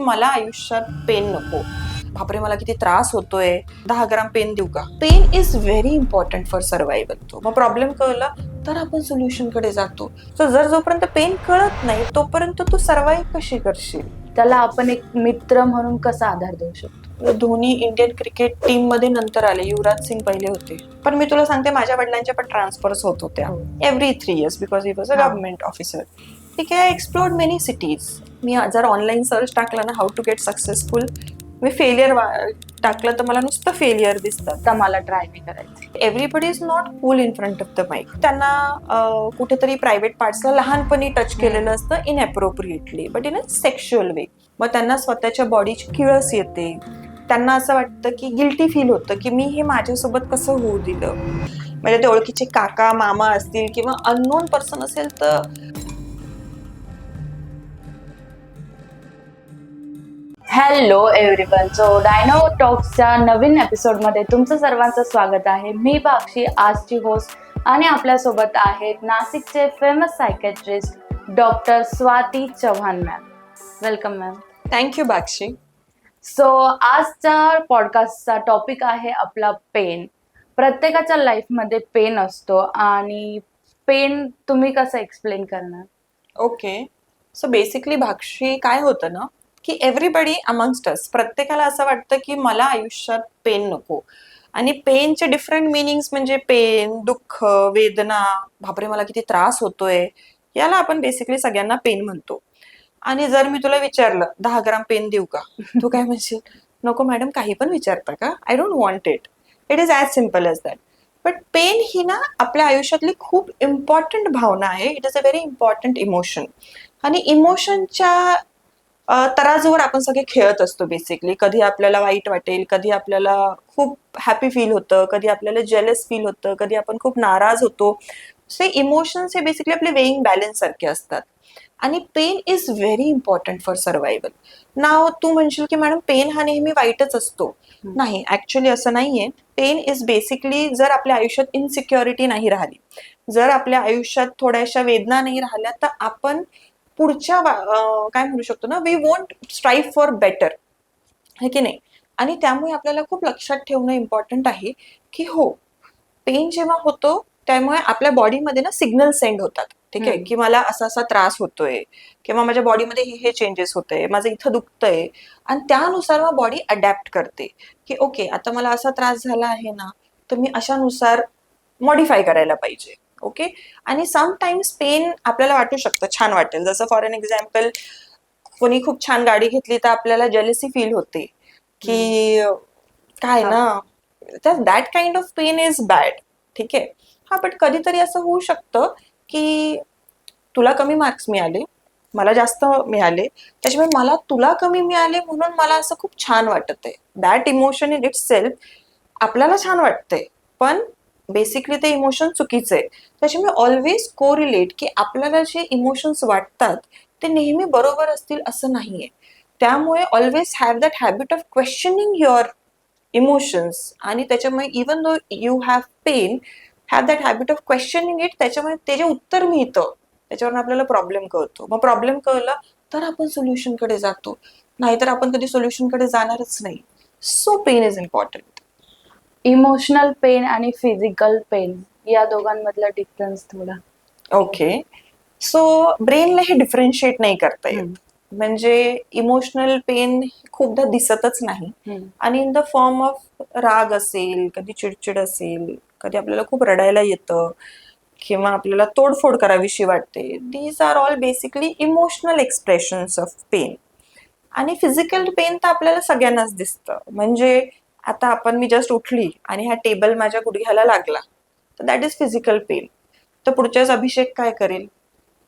मला आयुष्यात पेन नको. बापरे, मला किती त्रास होतोय, 10 ग्राम पेन देऊ का? Pain is very important for survival. मग प्रॉब्लेम कळला तर आपण सोल्युशन कडे जातो. सो जोपर्यंत पेन कळत नाही तोपर्यंत तू सर्व्हाइव्ह कशी करशील? त्याला आपण एक मित्र म्हणून कसा आधार देऊ शकतो? धोनी इंडियन क्रिकेट टीम मध्ये नंतर आले, युवराज सिंग पहिले होते. पण मी तुला सांगते, माझ्या वडिलांच्या पण ट्रान्सफर्स होत होत्या every 3 years because he was a government officer. ठीक आहे, आय एक्सप्लोर्ड मेनी सिटीज. मी जर ऑनलाईन सर्च टाकला ना, हाऊ टू गेट सक्सेसफुल, मी फेलियर टाकलं तर मला नुसतं फेलियर दिसतात. तर मला ट्राय नाही करायचं. Everybody is not cool in front of the mic. त्यांना कुठेतरी प्रायव्हेट पार्ट्सला लहानपणी टच केलेलं असतं inappropriately, but in a sexual way. मग त्यांना स्वतःच्या बॉडीची किळस येते. त्यांना असं वाटतं की गिल्टी फील होतं की मी हे माझ्यासोबत कसं होऊ दिलं. म्हणजे ते ओळखीचे काका मामा असतील किंवा अननोन पर्सन असेल तर हॅलो एव्हरीवन, सो डायनो टॉक्सच्या नवीन एपिसोडमध्ये तुमचं सर्वांचं स्वागत आहे. मी बाक्षी, आजची होस्ट, आणि आपल्यासोबत आहेत नाशिकचे famous psychiatrist doctor Swati Chavan ma'am. Welcome ma'am. Thank you Bakshi. So आजचा पॉडकास्टचा टॉपिक आहे आपला पेन. प्रत्येकाच्या लाईफमध्ये पेन असतो, आणि पेन तुम्ही कसं एक्सप्लेन करणार? ओके, सो बेसिकली बाक्षी काय होतं ना की एव्हरीबडी अमंगस्ट अस, प्रत्येकाला असं वाटतं की मला आयुष्यात पेन नको. आणि पेनचे डिफरंट मिनिंग्स म्हणजे पेन, दुःख, वेदना, बापरे मला किती त्रास होतोय, याला आपण बेसिकली सगळ्यांना पेन म्हणतो. आणि जर मी तुला विचारलं 10 ग्राम पेन देऊ का, तू काय म्हणशील? नको मॅडम, काही पण विचारता का? I don't want it. It is as simple as that. But pain ही ना आपल्या आयुष्यातली खूप इम्पॉर्टंट भावना आहे. It is a very important emotion. आणि इमोशनच्या तराजूवर आपण सगळे खेळत असतो बेसिकली. कधी आपल्याला वाईट वाटेल, कधी आपल्याला खूप हॅपी फील होतं, कधी आपल्याला जेलस फील होतं, कधी आपण खूप नाराज होतो. से इमोशन्स हे बेसिकली आपले वेईंग बॅलन्स सारखे असतात. आणि pain is very important for survival. नाव तू म्हणशील की मॅडम पेन हा नेहमी वाईटच असतो. नाही, ऍक्च्युली असं नाहीये. पेन इज बेसिकली, जर आपल्या आयुष्यात इनसिक्युरिटी नाही राहिली, जर आपल्या आयुष्यात थोड्याशा वेदना नाही राहिल्या, तर आपण पुढच्या काय म्हणू शकतो ना, we won't strive for better, है की नाही? आणि त्यामुळे आपल्याला खूप लक्षात ठेवणं इम्पॉर्टंट आहे की हो, पेन जेव्हा होतो त्यामुळे आपल्या बॉडीमध्ये ना सिग्नल सेंड होतात. ठीक आहे, की मला असा असा त्रास होतोय किंवा माझ्या बॉडीमध्ये हे चेंजेस होतंय, माझं इथं दुखतंय. आणि त्यानुसार मग बॉडी अडॅप्ट करते की ओके, आता मला असा त्रास झाला आहे ना, तर मी अशानुसार मॉडिफाय करायला पाहिजे. ओके. आणि समटाइम्स पेन आपल्याला वाटू शकतं छान वाटेल. जसं फॉर एन एक्झाम्पल, कोणी खूप छान गाडी घेतली तर आपल्याला जेलसी फील होते की काय ना, तर that kind of pain is bad. ठीक आहे. हा, बट कधीतरी असं होऊ शकतं की तुला कमी मार्क्स मिळाले, मला जास्त मिळाले, त्याच्यामुळे मला तुला कमी मिळाले म्हणून मला असं खूप छान वाटत आहे. That emotion in it self आपल्याला छान वाटतंय, पण बेसिकली ते इमोशन चुकीचं आहे. त्याच्यामुळे ऑलवेज कोरिलेट की आपल्याला जे इमोशन्स वाटतात ते नेहमी बरोबर असतील असं नाहीये. त्यामुळे always have that habit of questioning your emotions. आणि त्याच्यामुळे even though you have pain, have that habit of questioning it. त्याच्यामुळे ते जे उत्तर मिळतं त्याच्यावरून आपल्याला प्रॉब्लेम कळतो. मग प्रॉब्लेम कळला तर आपण सोल्युशन कडे जातो, नाहीतर आपण कधी सोल्युशन कडे जाणारच नाही. So pain is important. Emotional pain आणि फिजिकल पेन या दोघांमधला डिफरन्स थोडा. ओके, सो ब्रेनला हे डिफरन्शिएट नाही करता येत. म्हणजे इमोशनल पेन खूपदा दिसतच नाही. आणि इन द फॉर्म ऑफ राग असेल, कधी चिडचिड असेल, कधी आपल्याला खूप रडायला येतं किंवा आपल्याला तोडफोड करावीशी वाटते. These are all basically emotional expressions of pain. आणि फिजिकल पेन तर आपल्याला सगळ्यांनाच दिसतं. म्हणजे आता मी जस्ट उठली आणि हा टेबल माझ्या गुडघ्याला लागला, तर दॅट इज फिजिकल पेन. तर पुढच्याच अभिषेक काय करेल?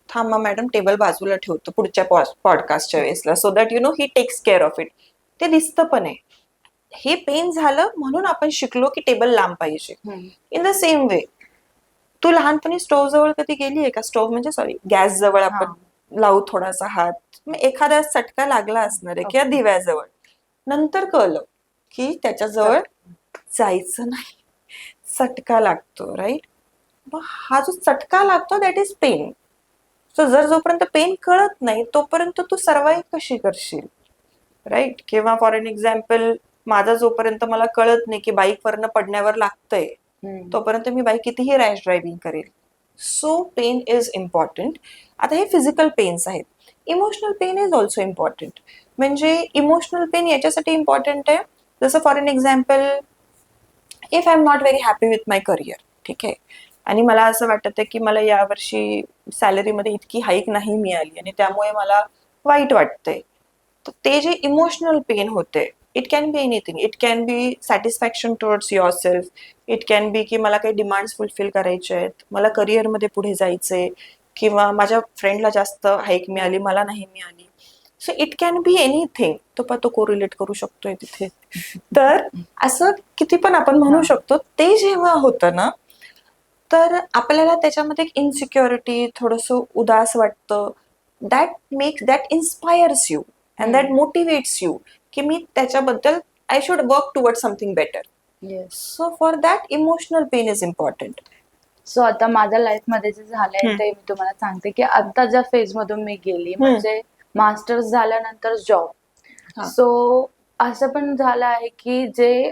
थांबा मॅडम, टेबल बाजूला ठेवतो पुढच्या पॉडकास्टच्या वेळेसला, so that you know he takes care of it. ते दिसतं पण आहे. हे पेन झालं म्हणून आपण शिकलो की टेबल लांब पाहिजे. इन द सेम वे, तू लहानपणी स्टोव्ह जवळ कधी गेली आहे का? स्टोव्ह म्हणजे सॉरी, गॅस जवळ आपण लावू थोडासा हात, मग एखादा चटका लागला असणार आहे किंवा दिव्याजवळ. नंतर कळलं की त्याच्याजवळ जायचं नाही, चटका लागतो, राईट? मग हा जो चटका लागतो दॅट इज पेन. सो जोपर्यंत पेन कळत नाही तोपर्यंत तू सर्व्हाइव्ह कशी करशील? राईट. किंवा फॉर एन एक्झाम्पल, माझा जोपर्यंत मला कळत नाही की बाईकवरनं पडण्यावर लागतंय, तोपर्यंत मी बाईक कितीही रॅश ड्रायव्हिंग करेल. So pain is important. आता हे फिजिकल पेन्स आहेत. Emotional pain is also important. म्हणजे इमोशनल पेन याच्यासाठी इम्पॉर्टंट आहे, जसं for an example, if I am not very happy with my career, ठीक आहे, आणि मला असं वाटत आहे की मला यावर्षी सॅलरीमध्ये इतकी हाईक नाही मिळाली आणि त्यामुळे मला वाईट वाटतंय, तर ते जे इमोशनल पेन होते, it can be anything. It can be satisfaction towards your self. It can be की मला काही डिमांड्स फुलफिल करायचे आहेत, मला करिअरमध्ये पुढे जायचंय, किंवा माझ्या फ्रेंडला जास्त हाईक मिळाली, मला नाही मिळाली. So it can be anything. तो कोरिलेट करू शकतोय तिथे. तर असं किती पण आपण म्हणू शकतो. ते जेव्हा होतं ना, तर आपल्याला त्याच्यामध्ये एक इन्सिक्युरिटी, थोडंसं उदास वाटतं. That inspires you and that motivates you की मी त्याच्याबद्दल I should work toward something better. So for that emotional pain is important. So आता माझ्या लाईफ मध्ये जे झालंय ते मी तुम्हाला सांगते की आता ज्या फेज मधून मी गेली, म्हणजे मास्टर्स झाल्यानंतर जॉब. हा. सो असं पण झालं आहे की जे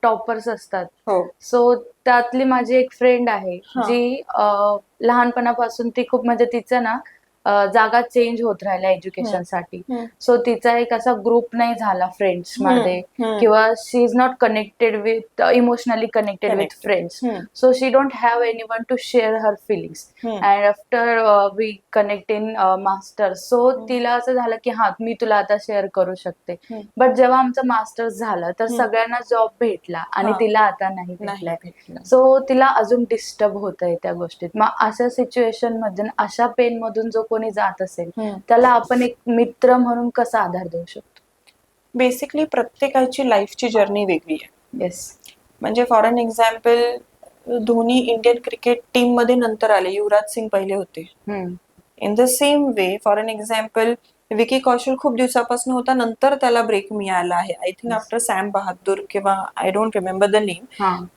टॉपर्स असतात, हो. सो त्यातली माझी एक फ्रेंड आहे हा. जी लहानपणापासून ती खूप, म्हणजे तिचं ना जागा चेंज होत राहिल्या एज्युकेशनसाठी. सो तिचा एक असा ग्रुप नाही झाला फ्रेंड्स मध्ये, किंवा she is not connected with, emotionally connected with friends. So she don't have anyone to share her feelings. And after we connect in master, so तिला असं झालं की हा मी तुला आता शेअर करू शकते. बट जेव्हा आमचं मास्टर्स झालं तर सगळ्यांना जॉब भेटला आणि तिला आता नाही भेटलाय. सो तिला अजून डिस्टर्ब होत आहे त्या गोष्टीत. मग अशा सिच्युएशन मध्ये, अशा पेन मधून जो कोणी जात असेल त्याला आपण एक मित्र म्हणून कसा आधार देऊ शकतो? बेसिकली प्रत्येकाची लाईफची जर्नी वेगळी आहे. येस. म्हणजे for an example, Dhoni Indian cricket team मध्ये नंतर आले, युवराज सिंग पहिले होते. In the same way, for an example, Vicky Kaushal खूप दिवसापासून होता, नंतर त्याला ब्रेक मिळाला आहे. I think after Sam Bahadur, किंवा I don't remember the name.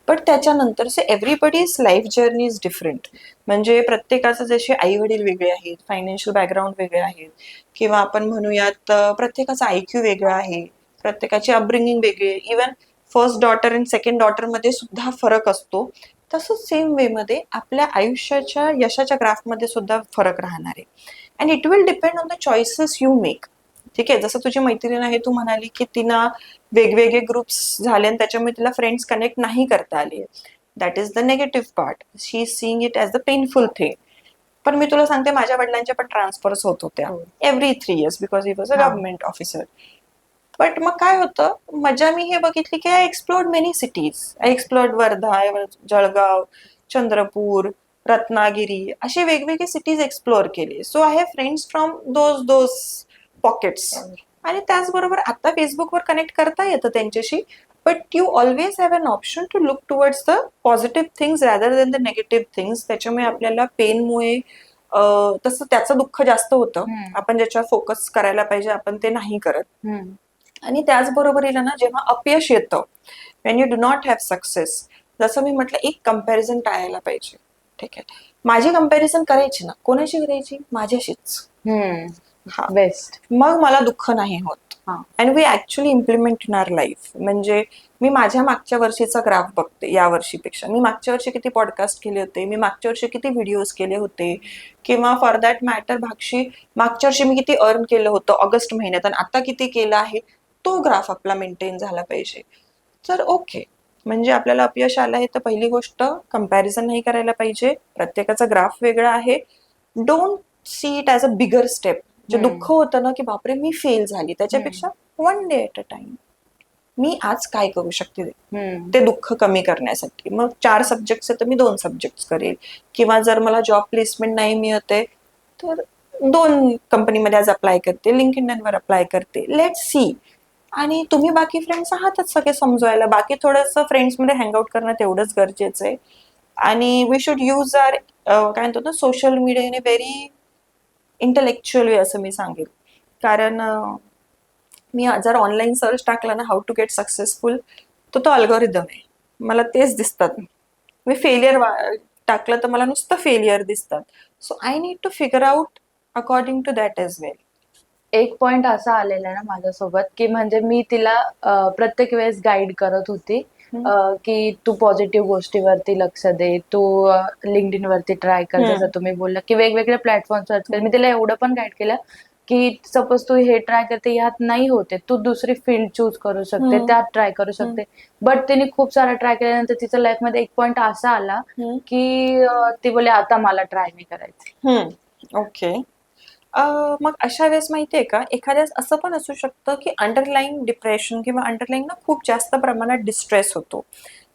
But त्याच्यानंतर everybody's life journey is different. म्हणजे प्रत्येकाचं जसे आई वडील वेगळे आहेत, फायनान्शियल बॅकग्राऊंड वेगळे आहेत, किंवा आपण म्हणूयात प्रत्येकाचा IQ वेगळा आहे, प्रत्येकाची अपब्रिंगिंग वेगळी आहे. इवन फर्स्ट डॉटर आणि सेकंड डॉटर मध्ये सुद्धा फरक असतो. तसंच सेम वे मध्ये आपल्या आयुष्याच्या यशाच्या ग्राफमध्ये सुद्धा फरक राहणार आहे. And it will depend on the choices you make. ठीक आहे, जसं तुझी मैत्रीण आहे, तू म्हणाली की तिला वेगवेगळे ग्रुप्स झाले आणि त्याच्यामुळे तिला फ्रेंड्स कनेक्ट नाही करता आले. That is the negative part. She is seeing it as the painful thing. पण मी तुला सांगते, माझ्या वडिलांच्या पण ट्रान्सफर्स होत होत्या every 3 years because he was a government officer. But मग काय होतं, मजा मी हे बघितली की I explored many cities. I explored Wardha, Jalgaon, Chandrapur, Ratnagiri, असे वेगवेगळे सिटीज एक्सप्लोअर केले. So I have friends from those pockets. आणि त्याचबरोबर आता फेसबुकवर कनेक्ट करता येतं त्यांच्याशी. But you always have an option to look towards the positive things rather than the negative things. त्याच्यामुळे आपल्याला पेनमुळे तसं त्याचं दुःख जास्त होतं. आपण ज्याच्यावर फोकस करायला पाहिजे आपण ते नाही करत. आणि त्याचबरोबरीला ना, जेव्हा अपयश येतं, Wien you do not have success, जसं मी म्हटलं, एक कंपॅरिझन टाळायला पाहिजे. ठीक आहे, माझी कंपॅरिझन करायची ना, कोणाशी करायची? माझ्याशीच. बेस्ट. मग मला दुःख नाही होत. And we actually implement in our life. म्हणजे मी माझ्या मागच्या वर्षीचा ग्राफ बघते या वर्षीपेक्षा. मी मागच्या वर्षी किती पॉडकास्ट केले होते, मी मागच्या वर्षी किती व्हिडिओज केले होते, किंवा फॉर दॅट मॅटर भाक्षी, मागच्या वर्षी मी किती अर्न केलं होतं ऑगस्ट महिन्यात आणि आता किती केलं आहे, तो ग्राफ आपला मेंटेन झाला पाहिजे. तर ओके, म्हणजे आपल्याला अपयश आलं आहे तर पहिली गोष्ट, कंपॅरिझन नाही करायला पाहिजे. प्रत्येकाचा ग्राफ वेगळा आहे. Don't see it as a bigger step. जे दुःख होतं ना की बापरे मी फेल झाली, त्याच्यापेक्षा one day at a time, मी आज काय करू शकते ते दुःख कमी करण्यासाठी. मग 4 सब्जेक्ट्स तर मी 2 सब्जेक्ट्स करेल, किंवा जर मला जॉब प्लेसमेंट नाही मिळते तर 2 कंपनीमध्ये आज अप्लाय करते, लिंक्डइनवर अप्लाय करते. Let see. आणि तुम्ही बाकी फ्रेंड्स आहातच सगळे समजवायला, बाकी थोडंसं फ्रेंड्समध्ये हँगआउट करणं तेवढंच गरजेचं आहे. आणि वी शुड यूज आर काय म्हणतो ना, social media in a very intellectual way, असं मी सांगेल. कारण मी जर ऑनलाईन सर्च टाकला ना, हाऊ टू गेट सक्सेसफुल, तर तो अल्गोरिदम आहे, मला तेच दिसतात. मी फेलियर टाकलं तर मला नुसतं फेलियर दिसतात. So I need to figure out according to that as well. एक पॉइंट असा आलेला ना माझ्यासोबत की म्हणजे मी तिला प्रत्येक वेळेस गाईड करत होती की तू पॉझिटिव्ह गोष्टीवरती लक्ष दे, तू लिंक्डइन वरती ट्राय कर, जसं तुम्ही बोलला की वेगवेगळे प्लॅटफॉर्म सर्च कर. मी तिला एवढं पण गाईड केलं की सपोज तू हे ट्राय करते, ह्यात नाही होते, तू दुसरी फील्ड चूज करू शकते, त्यात ट्राय करू शकते. बट तिने खूप सारा ट्राय केल्यानंतर तिच्या लाईफ मध्ये एक पॉइंट असा आला की ती बोलली आता मला ट्राय नाही करायचं. ओके. मग अशा वेळेस माहितीये का, एखाद्यास असं पण असू शकतं की अंडरलाईन डिप्रेशन किंवा अंडरलाईन ना खूप जास्त प्रमाणात डिस्ट्रेस होतो,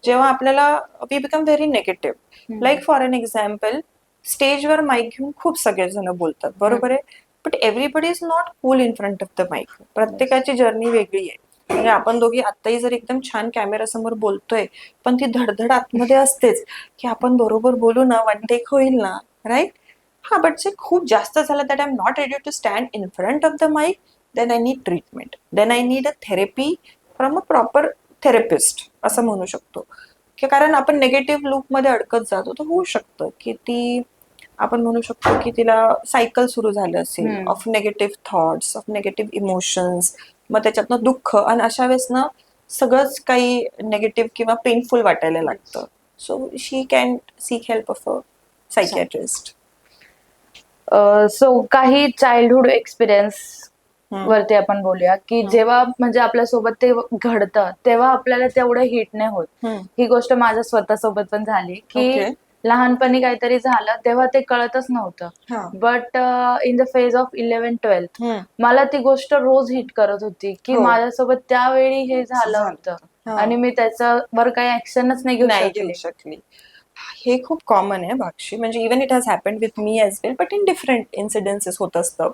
जेव्हा आपल्याला we become very negative. Like for an example, स्टेजवर माईक घेऊन खूप सगळेजण बोलतात, बरोबर आहे, but everybody is not cool in front of the mic. प्रत्येकाची जर्नी वेगळी आहे. म्हणजे आपण दोघी आत्ताही जर एकदम छान कॅमेरासमोर बोलतोय, पण ती धडधड आतमध्ये असतेच की आपण बरोबर बोलू ना, वन टेक होईल ना, राईट? हा, बट जे खूप जास्त झालं that I am not ready to stand in front of the mic, then I need treatment, then I need a therapy from a proper therapist, असं म्हणू शकतो. की कारण आपण नेगेटिव्ह लूपमध्ये अडकत जातो, तर होऊ शकतं की ती, आपण म्हणू शकतो की तिला सायकल सुरू झालं असेल of negative thoughts, of negative emotions, मग त्याच्यातनं दुःख, आणि अशा वेळेस ना सगळंच काही नेगेटिव्ह किंवा पेनफुल वाटायला लागतं. So she can sick help of a psychiatrist. So काही चाइल्डहुड एक्सपिरियन्स वरती आपण बोलूया की जेव्हा म्हणजे आपल्यासोबत ते घडतं तेव्हा आपल्याला तेवढं हिट नाही होत. ही गोष्ट माझ्या स्वतःसोबत पण झाली की लहानपणी काहीतरी झालं तेव्हा ते कळतच नव्हतं, but in the phase of 11th-12th मला ती गोष्ट रोज हिट करत होती की माझ्यासोबत त्यावेळी हे झालं होतं आणि मी त्याच्यावर काही ऍक्शनच नाही घेऊ शकली. हे खूप कॉमन आहे भाक्षी, म्हणजे even it has happened with me as well, but in different incidences होत असतं.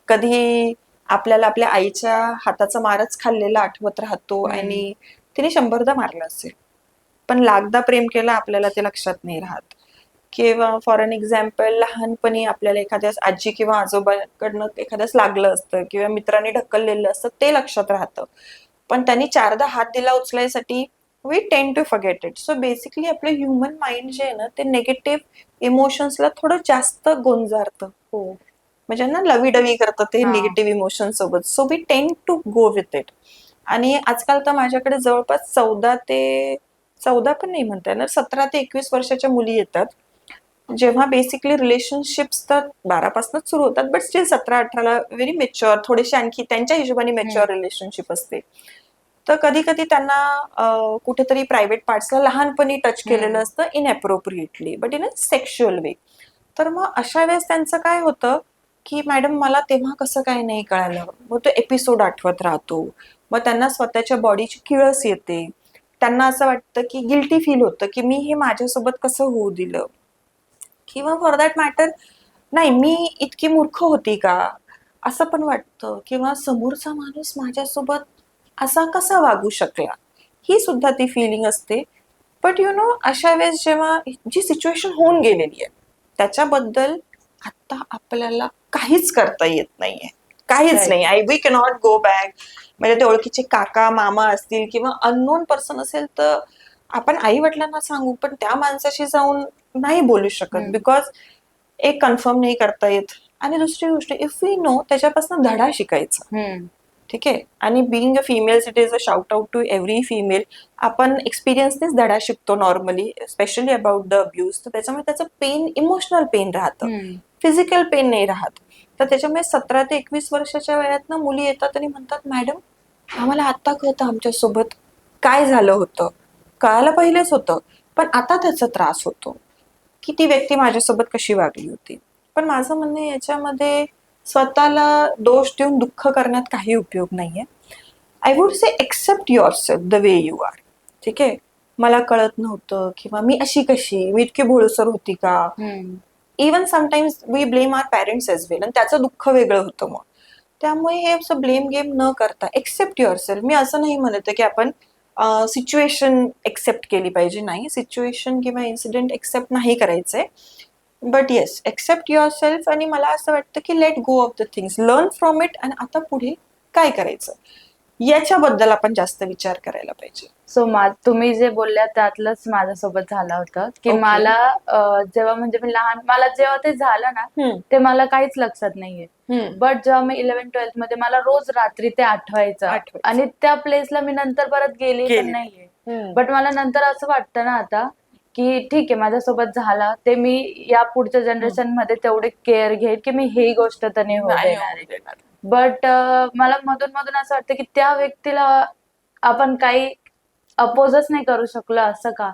कधी आपल्याला आपल्या आईच्या हाताचा मारच खाल्लेला आठवत राहतो आणि तिने 100दा मारलं असेल, पण लाखदा प्रेम केलं आपल्याला ते लक्षात नाही राहत. किंवा फॉर एन एक्झाम्पल, लहानपणी आपल्याला एखाद्या आजी किंवा आजोबाकडनं एखाद्यास लागलं असतं किंवा मित्रांनी ढकललेलं असतं, ते लक्षात राहतं, पण त्यांनी 4दा हात दिला उचलायसाठी, we tend to forget it. So basically आपलं ह्युमन माइंड जे आहे ना, ते नेगेटिव्ह इमोशन्सला थोडं जास्त गोंजारतं, म्हणजे ना लवीडवी करतं ते निगेटिव्ह इमोशन सोबत. So we tend to go with it. आणि आजकाल तर माझ्याकडे जवळपास 14 पण नाही म्हणता येणार, 17 ते 21 वर्षाच्या मुली येतात, जेव्हा बेसिकली रिलेशनशिप्स तर 12 पासूनच सुरू होतात, बट स्टील 17-18ला व्हेरी मेच्युअर, थोडेसे आणखी त्यांच्या हिशोबाने मेच्युअर रिलेशनशिप असते. तर कधी कधी त्यांना कुठेतरी प्रायव्हेट पार्ट्सला लहानपणी टच केलेलं असतं inappropriately, but in a sexual way. तर मग अशा वेळेस त्यांचं काय होतं की मॅडम मला तेव्हा कसं काय नाही कळालं, मग तो एपिसोड आठवत राहतो, मग त्यांना स्वतःच्या बॉडीची किळस येते, त्यांना असं वाटतं की गिल्टी फील होतं की मी हे माझ्यासोबत कसं होऊ दिलं, किंवा फॉर दॅट मॅटर नाही मी इतकी मूर्ख होती का, असं पण वाटतं, किंवा समोरचा माणूस माझ्यासोबत असा कसा वागू शकला, ही सुद्धा ती फिलिंग असते. बट यु नो, अशा वेळेस जेव्हा जी सिच्युएशन होऊन गेलेली आहे त्याच्याबद्दल आता आपल्याला काहीच करता येत नाहीये, काहीच नाही. We cannot go back. म्हणजे ते ओळखीचे काका मामा असतील किंवा अननोन पर्सन असेल तर आपण आई वडिलांना सांगू, पण त्या माणसाशी जाऊन नाही बोलू शकत, बिकॉज एक कन्फर्म नाही करता येत, आणि दुसरी गोष्ट इफ वी नो, त्याच्यापासून धडा शिकायचा. ठीक आहे. आणि being a female, it is a shout out to every female. आपण एक्सपिरियन्सनेच धडा शिकतो normally, specially about the abuse. तर त्याच्यामुळे त्याचं पेन इमोशनल पेन राहतं, फिजिकल पेन नाही राहत. तर त्याच्यामुळे 17 ते 21 वर्षाच्या वयात ना मुली येतात आणि म्हणतात, मॅडम आम्हाला आत्ता कळतं आमच्यासोबत काय झालं होतं, कळायला पहिलेच होतं, पण आता त्याचा त्रास होतो की ती व्यक्ती माझ्यासोबत कशी वागली होती. पण माझं म्हणणं याच्यामध्ये स्वतःला दोष देऊन दुःख करण्यात काही उपयोग नाहीये. I would say accept yourself the way you are. ठीक आहे, मला कळत नव्हतं किंवा मी अशी कशी, मी इतकी भोळसर होती का. Even sometimes we blame our parents as well, आणि त्याचं दुःख वेगळं होतं. मग त्यामुळे हे असं ब्लेम गेम न करता एक्सेप्ट युअर सेल्फ. मी असं नाही म्हणत की आपण सिच्युएशन एक्सेप्ट केली पाहिजे, नाही, सिच्युएशन किंवा इन्सिडेंट एक्सेप्ट नाही करायचंय, but yes accept yourself. आणि मला असं वाटतं की let go of the things, learn from it, आणि आता पुढे काय करायचं. याच्याबद्दल आपण जास्त विचार करायला पाहिजे. सो तुम्ही जे बोलल्या त्यातलंच माझ्यासोबत झालं होतं की Okay. मला जेव्हा म्हणजे मी लहान मला जेव्हा ते झालं ना हम्म, ते मला काहीच लक्षात नाहीये. हम्म. बट जेव्हा मी 11th-12th मध्ये मला रोज रात्री ते आठवायचं आठवायचं. आणि त्या प्लेसला मी नंतर परत गेली पण गेली. नाहीये. हम्म. बट मला नंतर असं वाटतं ना आता की ठीक आहे माझ्यासोबत झाला ते मी या पुढच्या जनरेशन मध्ये तेवढे केअर घेईन की मी ही गोष्ट तर नाही होऊ नाही देणार होऊ आहे. देणार. बट मला मधून मधून असं वाटतं की त्या व्यक्तीला आपण काही अपोजच नाही करू शकलो असं का.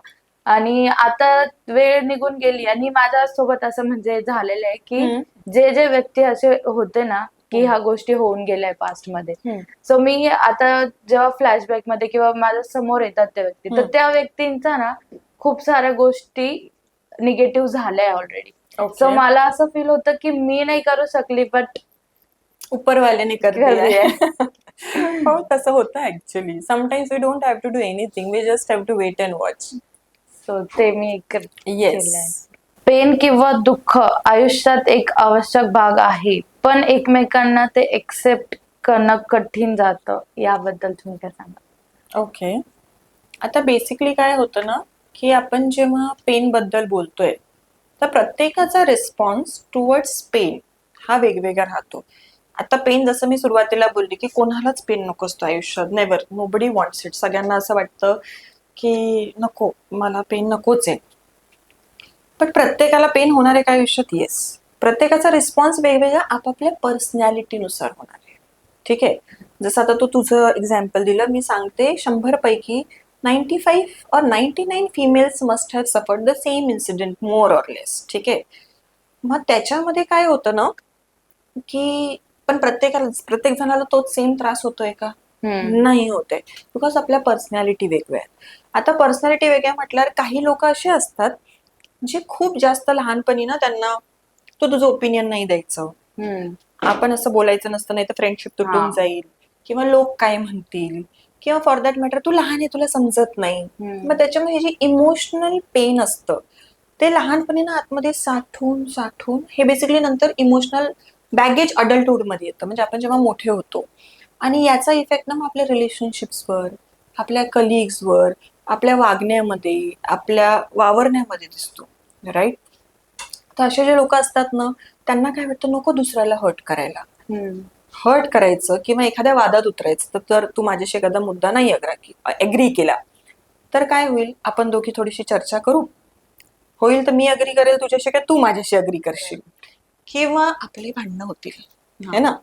आणि आता वेळ निघून गेली आणि माझ्या सोबत असं म्हणजे झालेलं आहे की हम्म, जे जे व्यक्ती असे होते ना की हम्म. ह्या गोष्टी होऊन गेल्या पास्ट मध्ये. हम्म. सो मी आता जेव्हा फ्लॅशबॅक मध्ये किंवा माझ्या समोर येतात त्या व्यक्ती तर हम्म. त्या व्यक्तींचा ना खूप साऱ्या गोष्टी निगेटिव्ह झाल्या ऑलरेडी. Okay. सो मला असं फील होतं की मी नाही करू शकली बट ऊपरवाल्याने कर कर दिया दिया है. हो, तसं होतं actually. Sometimes we don't have to do anything, we just have to wait and watch. So ते मी येस. केलंय. पेन किंवा दुःख आयुष्यात एक आवश्यक भाग आहे पण एकमेकांना ते एक्सेप्ट करणं कठीण जातं याबद्दल तुम्ही काय सांगा. ओके. आता बेसिकली काय होतं ना, की आपण जेव्हा पेन बद्दल बोलतोय तर प्रत्येकाचा रिस्पॉन्स टुवर्ड्स पेन हा वेगवेगळा राहतो. आता पेन जसं मी सुरुवातीला बोलली की कोणालाच पेन नको असतो आयुष्यात, नेव्हर, नोबडी वॉन्ट्स इट. सगळ्यांना असं वाटतं की नको, मला पेन नकोच आहे. पण प्रत्येकाला पेन होणार आहे का आयुष्यात? येस. प्रत्येकाचा रिस्पॉन्स वेगवेगळा आपापल्या पर्सनॅलिटीनुसार होणार आहे. ठीक आहे. जसं आता तू तुझं एक्झाम्पल दिलं, मी सांगते 100 पैकी 95 or 99 females must have suffered the same incident more or less. ठीक आहे. मग त्याच्यामध्ये काय होतं ना, की पण प्रत्येक जणाला तोच सेम त्रास होतोय का? नाही होत आहे. बिकॉज आपल्या पर्सनॅलिटी वेगळ्या आहेत. आता पर्सनॅलिटी वेगळ्या म्हटल्यावर काही लोक असे असतात जे खूप जास्त लहानपणी ना त्यांना तो तुझं ओपिनियन नाही द्यायचं, आपण असं बोलायचं नसतं, नाही तर फ्रेंडशिप तुटून हा. जाईल किंवा लोक काय म्हणतील, किंवा फॉर दॅट मॅटर तू लहान आहे, तुला समजत नाही. मग त्याच्यामध्ये जे इमोशनल पेन असतं ते लहानपणी ना आतमध्ये साठून साठून हे बेसिकली नंतर इमोशनल बॅगेज अडल्टहूड मध्ये येतं, म्हणजे आपण जेव्हा मोठे होतो. आणि याचा इफेक्ट ना मग आपल्या रिलेशनशिप्सवर, आपल्या कलिग्सवर, आपल्या वागण्यामध्ये, आपल्या वावरण्यामध्ये दिसतो. राईट. तर असे जे लोक असतात ना त्यांना काय वाटतं, नको दुसऱ्याला हर्ट करायला. हर्ट करायचं किंवा एखाद्या वादात उतरायचं तर तू माझ्याशी एखादा मुद्दा नाही एग्री केला तर काय होईल, आपण दोघी थोडीशी चर्चा करू, होईल तर मी अग्री करेल तुझ्याशी, काय तू माझ्याशी अग्री करशील, किंवा आपले भांडणं होतील, है ना.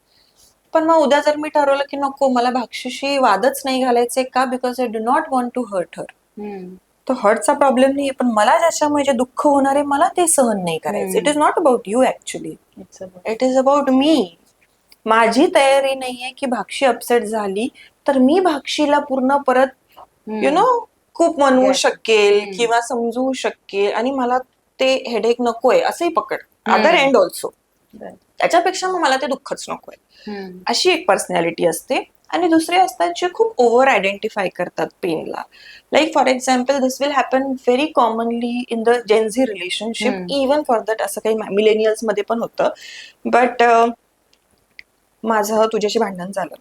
पण मग उद्या जर मी ठरवलं की नको, मला भाक्षीशी वादच नाही घालायचे का, because I do not want to hurt her, तो हर्टचा प्रॉब्लेम नाहीये, पण मला ज्याच्यामुळे जे दुःख होणार आहे मला ते सहन नाही करायचं. It is not about you actually, it is about me. माझी तयारी नाहीये की भाक्षी अपसेट झाली तर मी भाक्षीला पूर्ण परत खूप म्हणवू शकेल किंवा समजवू शकेल, आणि मला ते हेडेक नकोय असंही पकड, अदर एंड ऑल्सो. त्याच्यापेक्षा मग मला ते दुःखच नकोय. अशी एक पर्सनॅलिटी असते. आणि दुसरे असतात जे खूप ओव्हर आयडेंटिफाय करतात पेनला. Like for example this will happen very commonly in the Gen Z relationship, even for that असं काही मिलेनियल्स मध्ये पण होतं. बट माझं तुझ्याशी भांडण झालं,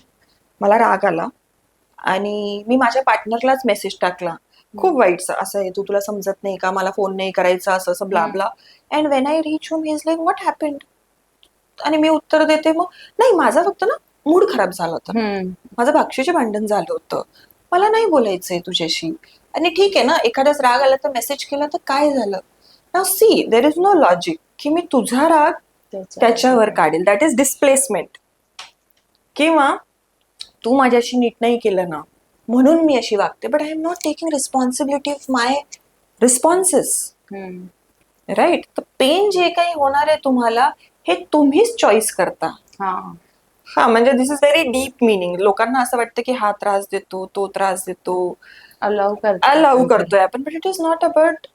मला राग आला आणि मी माझ्या पार्टनरलाच मेसेज टाकला, खूप वाईट असं आहे, तू तुला समजत नाही का, मला फोन नाही करायचा, असं असं blah blah. And when I reach home he is like what happened, आणि मी उत्तर देते मग, नाही माझा फक्त ना मूड खराब झाला होता, माझं भाक्षीचे भांडण झालं होतं, मला नाही बोलायचंय तुझ्याशी. आणि ठीक आहे ना, एखाद्याच राग आला तर मेसेज केला तर काय झालं. Now see, there is no logic की मी तुझा राग त्याच्यावर काढेल, दॅट इज डिस्प्लेसमेंट. किंवा तू माझ्याशी नीट नाही केलं ना म्हणून मी अशी वागते, but I am not taking responsibility of my responses. Right. तर पेन जे काही होणार आहे तुम्हाला हे तुम्हीच चॉईस करता. हा, म्हणजे दिस इज व्हेरी डीप मिनिंग. लोकांना असं वाटतं की हा त्रास देतो, तो त्रास देतो, अलाउ करतोय आपण, but it is not about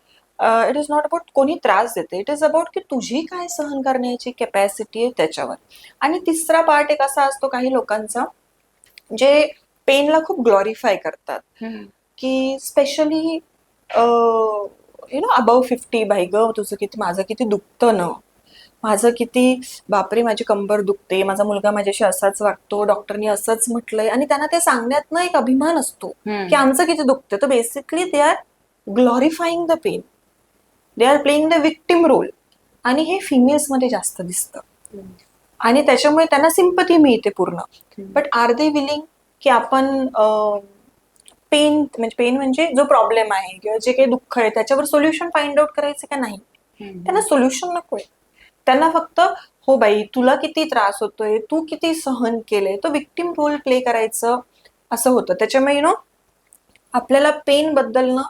कोणी त्रास देते. इट इज अबाउट की तुझी काय सहन करण्याची कॅपॅसिटी आहे त्याच्यावर. आणि तिसरा पार्ट एक असा असतो काही लोकांचा जे पेनला खूप ग्लोरिफाय करतात, की स्पेशली अबाव 50, भाई ग तुझं किती, माझं किती दुखतं ना, माझं किती बापरे माझी कंबर दुखते, माझा मुलगा माझ्याशी असाच वागतो, डॉक्टरनी असंच म्हटलंय, आणि त्यांना ते सांगण्यात ना एक अभिमान असतो की आमचं किती दुखतं. तर basically they are glorifying the pain, they are playing the victim role, आणि हे फिमेल्स मध्ये जास्त दिसतं आणि त्याच्यामुळे त्यांना सिंपती मिळते पूर्ण. बट आर दे विलिंग की आपण पेन म्हणजे जो प्रॉब्लेम आहे किंवा जे काही दुःख आहे त्याच्यावर सोल्युशन फाइंड आउट करायचं का नाही. त्यांना सोल्युशन नकोय, त्यांना फक्त हो बाई तुला किती त्रास होतोय, तू किती सहन केलंय, तो विक्टिम रोल प्ले करायचं असं होतं. त्याच्यामुळे आपल्याला पेन बद्दल ना,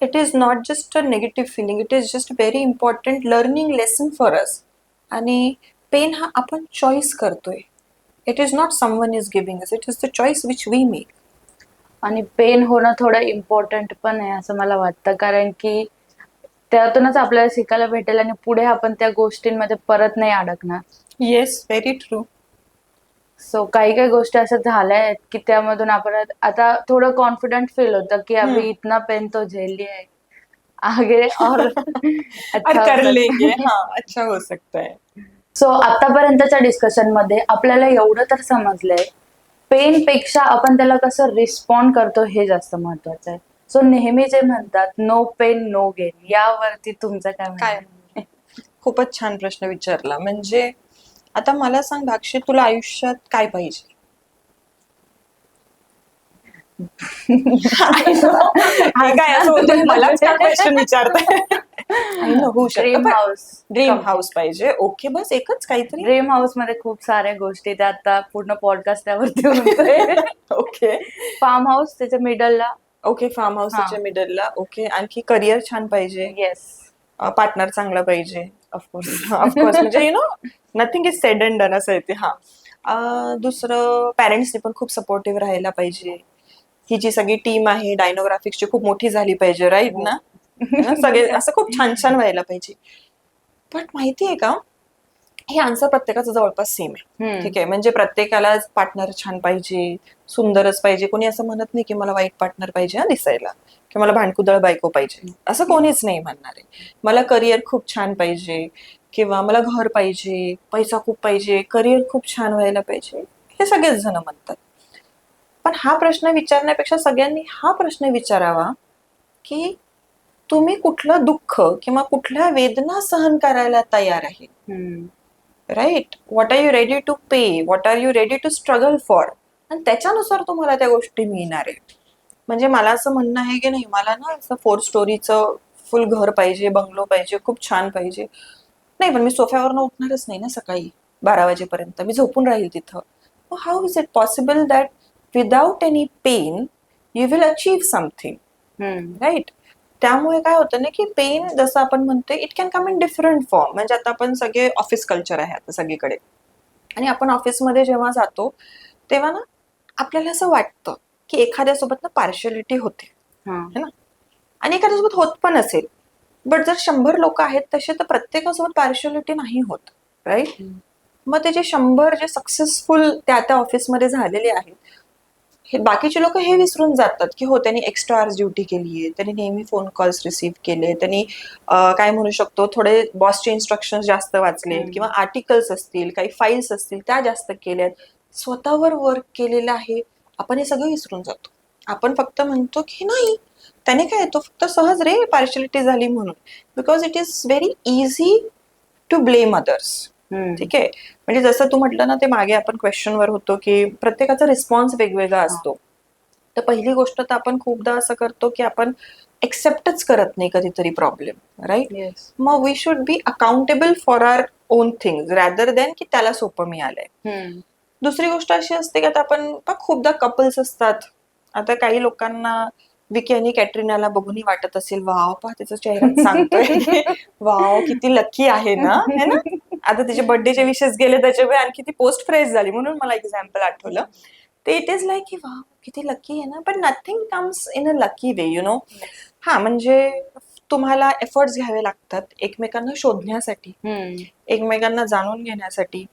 it is not just a negative feeling, it is just very important learning lesson for us. आणि पेन हा आपण चॉईस करतोय, it is not someone is giving us, it is the choice which we make. आणि pain होणं थोडं important पण आहे असं मला वाटतं, कारण की त्यातूनच आपल्याला शिकायला भेटेल आणि पुढे आपण त्या गोष्टींमध्ये परत नाही अडकणार. Yes, very true. सो काही काही गोष्टी अशा झाल्या आहेत की त्यामधून आपण आता थोडं कॉन्फिडंट फील होतं की अभी इतना पेन तो झेल लिया है, आगे और और अच्छा हो कर सकता लेंगे, है. हाँ अच्छा हो सकता है. सो आतापर्यंतच्या डिस्कशन मध्ये आपल्याला एवढं तर समजलंय, पेन पेक्षा आपण त्याला कसं रिस्पॉन्ड करतो हे जास्त महत्वाचं आहे. सो नेहमी जे म्हणतात नो पेन नो गेन, यावरती तुमचं काय म्हणणं काय आहे? खूपच छान प्रश्न विचारला. म्हणजे आता मला सांग भाक्षी, तुला आयुष्यात काय पाहिजे? I know. हे काय असं होतं मलाच का क्वेश्चन विचारताय? आय नो, होऊ शकतं. Dream house. ड्रीम हाऊस पाहिजे, ओके, बस एकच काहीतरी. ड्रीम हाऊस मध्ये खूप साऱ्या गोष्टी, त्या आता पूर्ण पॉडकास्ट त्यावरती होतोय. ओके फार्म हाऊस त्याच्या मिडलला. ओके, फार्म हाऊसच्या मिडलला. ओके, आणखी करिअर छान पाहिजे, येस, पार्टनर चांगला पाहिजे. ऑफकोर्स. ऑफकोर्स, म्हणजे nothing is sed and done असं येते. दुसरं, पॅरेंट्सनी पण खूप सपोर्टिव्ह राहायला पाहिजे. ही जी सगळी टीम आहे डायनोग्राफिक्सची खूप मोठी झाली पाहिजे, राईट ना? सगळे असं खूप छान छान व्हायला पाहिजे. बट माहितीये का, हे आन्सर प्रत्येकाचं जवळपास सेम आहे. ठीक आहे, म्हणजे प्रत्येकाला पार्टनर छान पाहिजे, सुंदरच पाहिजे. कोणी असं म्हणत नाही की मला वाईट पार्टनर पाहिजे दिसायला, की मला भांडकुदळ बायको पाहिजे, असं कोणीच नाही म्हणणार आहे. मला करिअर खूप छान पाहिजे, किंवा मला घर पाहिजे, पैसा खूप पाहिजे, करिअर खूप छान व्हायला पाहिजे, हे सगळेच जण म्हणतात. पण हा प्रश्न विचारण्यापेक्षा सगळ्यांनी हा प्रश्न विचारावा की तुम्ही कुठलं दुःख किंवा कुठल्या वेदना सहन करायला तयार आहे, right? What are you ready to pay, what are you ready to struggle for, आणि त्याच्यानुसार तुम्हाला त्या गोष्टी मिळणार आहे. म्हणजे मला असं म्हणणं आहे की नाही, मला ना असं 4 स्टोरीचं फुल घर पाहिजे, बंगलो पाहिजे, खूप छान पाहिजे, नाही पण मी सोफ्यावरनं उठणारच नाही ना सकाळी 12 वाजेपर्यंत, मी झोपून राहील तिथं. How is it possible that without any pain you will achieve something, right? त्यामुळे काय होतं ना की पेन, जसं आपण म्हणतोय, it can come in different form. म्हणजे आता आपण सगळे ऑफिस कल्चर आहे आता सगळीकडे, आणि आपण ऑफिसमध्ये जेव्हा जातो तेव्हा ना आपल्याला असं वाटतं की एखाद्यासोबत ना पार्शियलिटी होते, है ना, आणि एखाद्यासोबत होत पण असेल. बट जर 100 लोक आहेत तसे, तर प्रत्येकासोबत पार्शियलिटी नाही होत, राईट? मग ते जे 100 जे सक्सेसफुल त्या त्या ऑफिसमध्ये झालेले आहेत, हे बाकीचे लोक हे विसरून जातात की हो त्यांनी एक्स्ट्रा आवर्स ड्युटी केली आहे, त्यांनी नेहमी फोन कॉल्स रिसीव्ह केले, त्यांनी काय म्हणू शकतो, थोडे बॉसचे इन्स्ट्रक्शन जास्त वाचले, किंवा आर्टिकल्स असतील, काही फाईल्स असतील त्या जास्त केल्यात, स्वतःवर वर्क केलेलं आहे. आपण हे सगळं विसरून जातो. आपण फक्त म्हणतो की नाही त्याने काय, तो फक्त सहज रे पार्शियलिटी झाली म्हणून, because it is very easy to blame others. ठीक आहे, म्हणजे जसं तू म्हटलं ना, ते मागे आपण क्वेश्चनवर होतो की प्रत्येकाचा रिस्पॉन्स वेगवेगळा असतो. तर पहिली गोष्ट तर आपण खूपदा असं करतो की आपण एक्सेप्टच करत नाही कधीतरी प्रॉब्लेम, राईट? येस. मग we should be accountable for our own things rather than की त्याला सोपं मिळालंय. दुसरी गोष्ट अशी असते की आता आपण खूपदा कपल्स असतात, आता काही लोकांना विकी आणि कॅटरीनाला बघूनही वाटत असेल, वाव पहा तिचा चेहरा सांगतोय वाव किती लकी आहे ना, है ना? आता तिचे बर्थडेचे विशेस गेले त्याच्यामुळे आणखी ती पोस्ट फ्रेश झाली, म्हणून मला एक्झाम्पल आठवलं. ते इट इज लाईक की वाव किती लकी आहे ना, but nothing comes in a lucky way, you know. म्हणजे तुम्हाला एफर्ट्स घ्यावे लागतात एकमेकांना शोधण्यासाठी, एकमेकांना जाणून घेण्यासाठी.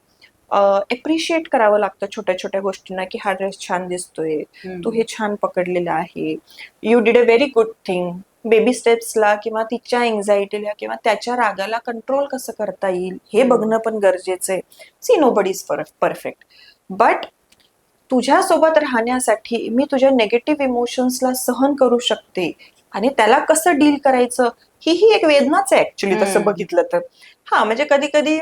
एप्रिशिएट करावं लागतं छोट्या छोट्या गोष्टींना, की हा ड्रेस छान दिसतोय, तू हे छान पकडलेलं आहे, you did a very good thing, baby स्टेप्सला किंवा तिच्या एन्झायटीला किंवा त्याच्या रागाला कंट्रोल कसं करता येईल हे बघणं पण गरजेचं आहे. See nobody is perfect, but तुझ्यासोबत राहण्यासाठी मी तुझ्या नेगेटिव्ह इमोशन्सला सहन करू शकते आणि त्याला कसं डील करायचं ही एक वेदनाच आहे ऍक्च्युली तसं बघितलं तर. हा म्हणजे कधी कधी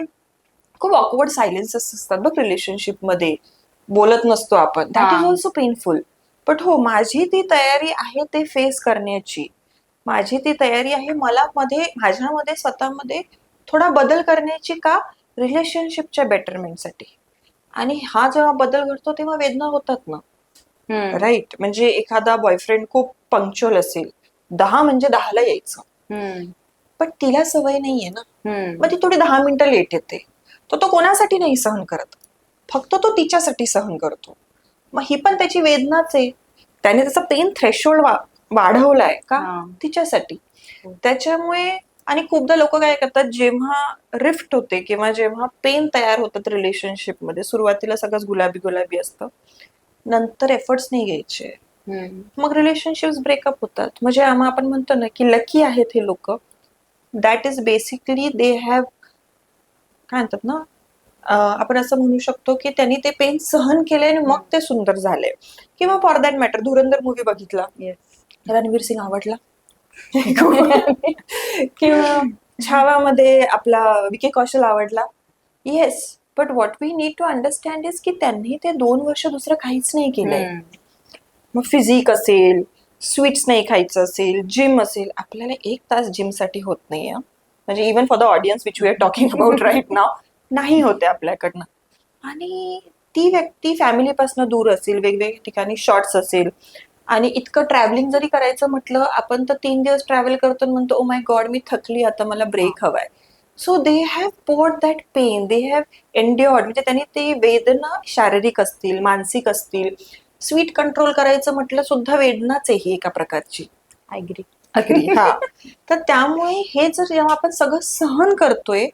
खूप ऑकवर्ड सायलेन्सेस असतात बघ रिलेशनशिपमध्ये, बोलत नसतो आपण, that is also painful. But हो, माझी ती तयारी आहे ते फेस करण्याची, माझी ती तयारी आहे माझ्यामध्ये स्वतःमध्ये थोडा बदल करण्याची, का रिलेशनशिपच्या बेटरमेंटसाठी. आणि हा जेव्हा बदल घडतो तेव्हा वेदना होतात ना, राईट. म्हणजे एखादा बॉयफ्रेंड खूप पंक्च्युअल असेल, 10 म्हणजे 10ला यायचं, पण तिला सवय नाहीये ना, मग ती थोडी 10 मिनिटं लेट येते. तो कोणासाठी नाही सहन करत, फक्त तो तिच्यासाठी सहन करतो. मग ही पण त्याची वेदनाच आहे. त्याने त्याचा पेन थ्रेशोल्ड वाढवलाय का तिच्यासाठी. त्याच्यामुळे आणि खूपदा लोक काय करतात, जेव्हा रिफ्ट होते किंवा जेव्हा पेन तयार होतात रिलेशनशिपमध्ये, सुरुवातीला सगळंच गुलाबी गुलाबी असतं, नंतर एफर्ट्स नाही घ्यायचे, मग रिलेशनशिप्स ब्रेकअप होतात. म्हणजे आपण म्हणतो ना की लकी आहेत हे लोक, that is basically they have, काय म्हणतात ना, आपण असं म्हणू शकतो की त्यांनी ते पेन सहन केले आणि मग ते सुंदर झाले. किंवा for that matter Dhurandhar movie बघितला, रणवीर सिंग आवडला किंवा छावामध्ये आपला विकी कौशल आवडला, yes. But what we need to understand is की त्यांनी ते 2 वर्ष दुसरं काहीच नाही केलंय. मग फिजिक असेल, स्वीट्स नाही खायचं असेल, जिम असेल, आपल्याला 1 तास जिम साठी होत नाहीये. म्हणजे even for the audience which we are talking about right now, नाही होते आपल्याकडनं. आणि ती व्यक्ती फॅमिलीपासून दूर असेल, वेगवेगळ्या ठिकाणी शॉर्ट्स असेल, आणि इतकं ट्रॅव्हलिंग जरी करायचं म्हटलं आपण तर 3 दिवस ट्रॅव्हल करतो आणि म्हणतो ओ माय गॉड मी थकली, आता मला ब्रेक हवाय. So they have poured that pain, they have endured. म्हणजे त्यांनी ते वेदना शारीरिक असतील, मानसिक असतील, स्वीट कंट्रोल करायचं म्हटलं सुद्धा वेदनाच आहे ही एका प्रकारची. अग्री हा. तर त्यामुळे हे जर जेव्हा आपण सगळं सहन करतोय,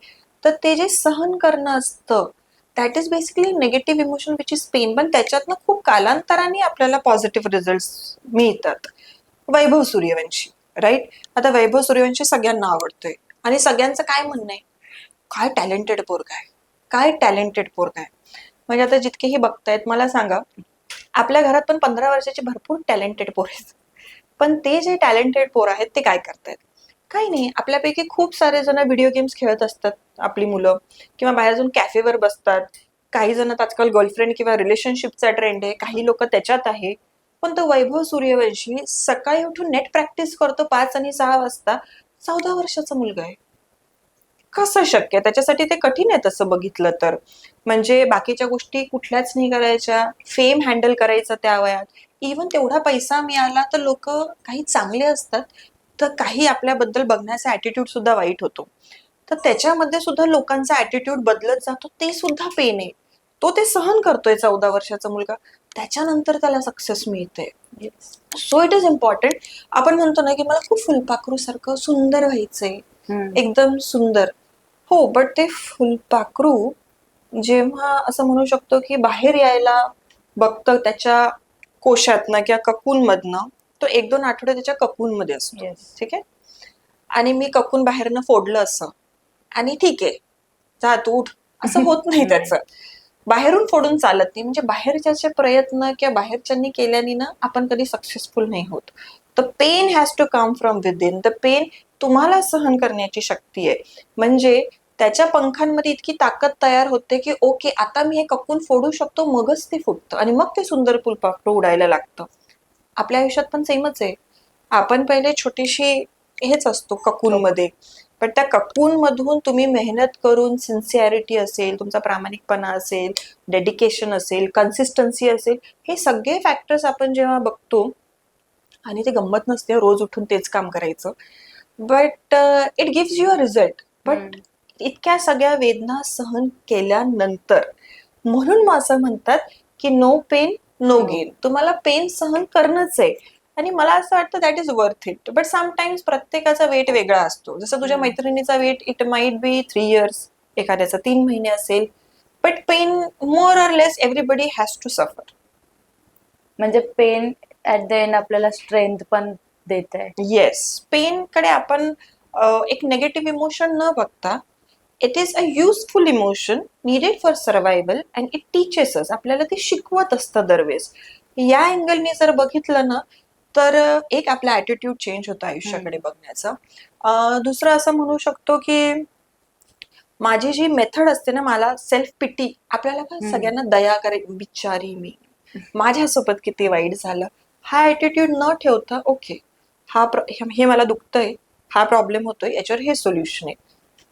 तर ते जे सहन करणं असतं that is basically negative emotion which is pain. पण त्याच्यातनं खूप कालांतराने आपल्याला पॉझिटिव्ह रिझल्ट मिळतात. वैभव सूर्यवंशी, राईट. आता वैभव सूर्यवंशी सगळ्यांना आवडतोय आणि सगळ्यांचं काय म्हणणं आहे, काय टॅलेंटेड पोरगा आहे, काय टॅलेंटेड पोरगा आहे. म्हणजे आता जितकेही बघतायत मला सांगा, आपल्या घरात पण 15 वर्षाचे भरपूर टॅलेंटेड पोर आहेत, पण ते जे टॅलेंटेड पोर आहेत ते काय करतायत, काही नाही. आपल्यापैकी खूप सारे जण व्हिडिओ गेम्स खेळत असतात आपली मुलं, किंवा बाहेर जाऊन कॅफेवर बसतात. काही जण आजकाल गर्लफ्रेंड किंवा रिलेशनशिपचा ट्रेंड आहे, काही लोक त्याच्यात आहे. पण तो वैभव सूर्यवंशी सकाळी उठून नेट प्रॅक्टिस करतो 5 आणि 6 वाजता, 14 वर्षाचा मुलगा आहे. कसं शक्य? त्याच्यासाठी ते कठीण आहे तसं बघितलं तर. म्हणजे बाकीच्या गोष्टी कुठल्याच नाही करायच्या, फेम हँडल करायचं त्या वयात. इव्हन तेवढा पैसा मिळाला तर लोक काही चांगले असतात, तर काही आपल्याबद्दल बघण्याचा ऍटिट्यूड सुद्धा वाईट होतो. तर त्याच्यामध्ये सुद्धा लोकांचा ऍटिट्यूड बदलत जातो, ते सुद्धा पेन आहे. तो ते सहन करतोय 14 वर्षाचा मुलगा, त्याच्यानंतर त्याला सक्सेस मिळते. So it is important. आपण म्हणतो ना की मला खूप फुलपाखरू सारखं सुंदर व्हायचंय, एकदम सुंदर. हो, बट ते फुलपाखरू जेव्हा असं म्हणू शकतो की बाहेर यायला बघतं त्याच्या कोशातनं किंवा ककून मधनं, तो 1-2 आठवडे त्याच्या ककून मध्ये असतो, ठीक आहे. आणि मी ककून बाहेरनं फोडलं असं आणि ठीक आहे जा तू उठ, असं होत नाही त्याचं. बाहेरून फोडून चालत नाही. म्हणजे बाहेरच्याचे प्रयत्न किंवा बाहेरच्यांनी केल्याने ना आपण कधी सक्सेसफुल नाही होत. The pain has to come from within. The pain तुम्हाला सहन करण्याची शक्ती आहे. म्हणजे त्याच्या पंखांमध्ये इतकी ताकद तयार होते की ओके आता मी हे ककून फोडू शकतो, मगच ते फुटतं आणि मग ते सुंदर फुलपाखरू उडायला लागतं. आपल्या आयुष्यात पण सेमच आहे. आपण पहिले छोटीशी हेच असतो ककून मध्ये, पण त्या ककून मधून तुम्ही मेहनत करून, सिन्सिअरिटी असेल, तुमचा प्रामाणिकपणा असेल, डेडिकेशन असेल, कन्सिस्टन्सी असेल, हे सगळे फॅक्टर्स आपण जेव्हा बघतो, आणि ते गंमत नसते रोज उठून तेच काम करायचं, but it gives you a result. But इतक्या सगळ्या वेदना सहन केल्यानंतर, म्हणून मग असं म्हणतात की नो पेन नो गेन. तुम्हाला पेन सहन करणंच आहे. आणि मला असं वाटतं that is worth it. But sometimes प्रत्येकाचा वेट वेगळा असतो. जसं तुझ्या मैत्रिणीचा wait it might be 3 years, एखाद्याचा 3 महिने असेल. But pain more or less everybody has to suffer. म्हणजे पेन ऍट द एंड आपल्याला स्ट्रेंथ पण देत आहे. येस, पेन कडे आपण एक नेगेटिव्ह इमोशन न बघता it is a useful emotion needed for survival and it teaches us. आपल्याला ते शिकवत असतं दरवेळेस. या अँगलने जर बघितलं ना तर एक आपला ॲटिट्यूड चेंज होतो आयुष्याकडे बघण्याचा. दुसरं असं म्हणू शकतो की माझी जी मेथड असते ना, मला सेल्फ पिटी, आपल्याला का सगळ्यांना दया करे, बिचारी मी, माझ्यासोबत किती वाईट झालं, हा ॲटिट्यूड न ठेवता ओके, हे मला दुखतंय, हा प्रॉब्लेम होतोय, याच्यावर हे सोल्युशन आहे.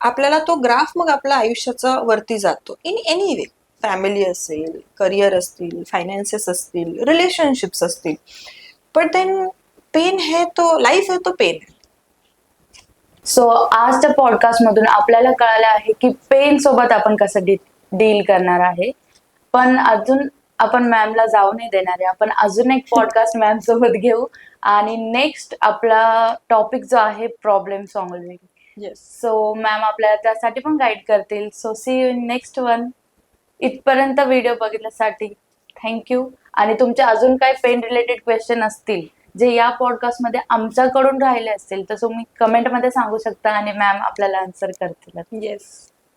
आपल्याला तो ग्राफ मग आपल्या आयुष्याचा वरती जातो इन एनी वे. फॅमिली असेल, करिअर असतील, फायनान्सेस असतील, रिलेशनशिप्स असतील. पण देन पेन है तो लाईफ है तो पेन है. सो आजच्या पॉडकास्ट मधून आपल्याला कळालं आहे की पेन सोबत आपण कसं डील करणार आहे. पण अजून आपण मॅमला जाऊ नाही देणार आहे. आपण अजून एक पॉडकास्ट मॅम सोबत घेऊ आणि नेक्स्ट आपला टॉपिक जो आहे problem solving. Yes. So ma'am आपल्याला त्यासाठी पण गाईड करतील. So see you in next one. इथपर्यंत व्हिडिओ बघितल्यासाठी थँक्यू. आणि तुमचे अजून काही पेन रिलेटेड क्वेश्चन असतील जे या पॉडकास्ट मध्ये आमच्याकडून राहिले असतील तर तुम्ही कमेंटमध्ये सांगू शकता आणि मॅम आपल्याला आन्सर करतील. येस.